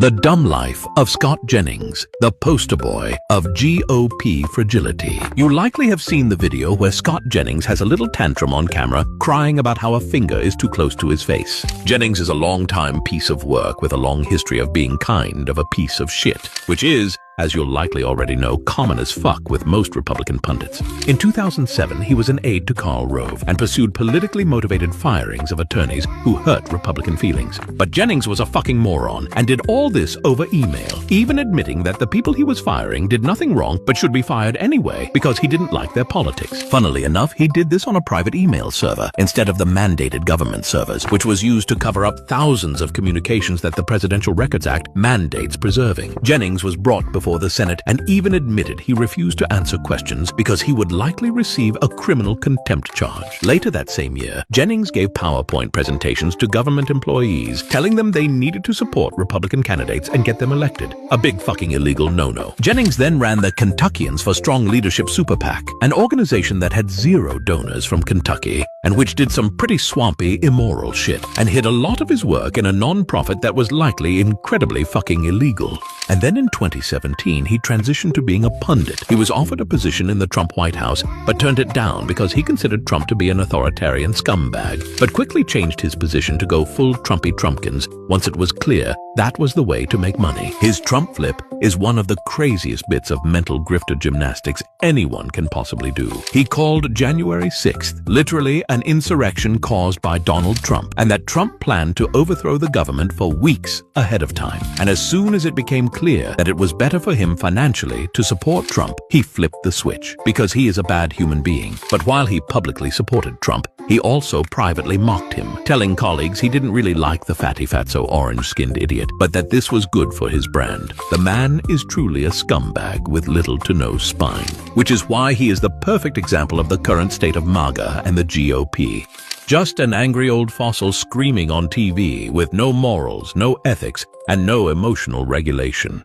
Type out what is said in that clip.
The Dumb Life of Scott Jennings, the poster boy of GOP Fragility. You likely have seen the video where Scott Jennings has a little tantrum on camera crying about how a finger is too close to his face. Jennings is a long-time piece of work with a long history of being kind of a piece of shit, which is, as you'll likely already know, common as fuck with most Republican pundits. In 2007, he was an aide to Karl Rove and pursued politically motivated firings of attorneys who hurt Republican feelings. But Jennings was a fucking moron and did all this over email, even admitting that the people he was firing did nothing wrong but should be fired anyway because he didn't like their politics. Funnily enough, he did this on a private email server instead of the mandated government servers, which was used to cover up thousands of communications that the Presidential Records Act mandates preserving. Jennings was brought before the Senate and even admitted he refused to answer questions because he would likely receive a criminal contempt charge. Later that same year, Jennings gave PowerPoint presentations to government employees, telling them they needed to support Republican candidates and get them elected. A big fucking illegal no-no. Jennings then ran the Kentuckians for Strong Leadership Super PAC, an organization that had 0 donors from Kentucky and which did some pretty swampy, immoral shit and hid a lot of his work in a non-profit that was likely incredibly fucking illegal. And then in 2017, he transitioned to being a pundit. He was offered a position in the Trump White House, but turned it down because he considered Trump to be an authoritarian scumbag, but quickly changed his position to go full Trumpy Trumpkins once it was clear that was the way to make money. His Trump flip is one of the craziest bits of mental grifter gymnastics anyone can possibly do. He called January 6th literally an insurrection caused by Donald Trump, and that Trump planned to overthrow the government for weeks ahead of time. And as soon as it became clear that it was better for him financially to support Trump, he flipped the switch because he is a bad human being. But while he publicly supported Trump, he also privately mocked him, telling colleagues he didn't really like the fatty fatso orange-skinned idiot, but that this was good for his brand. The man is truly a scumbag with little to no spine, which is why he is the perfect example of the current state of MAGA and the GOP. Just an angry old fossil screaming on TV with no morals, no ethics, and no emotional regulation.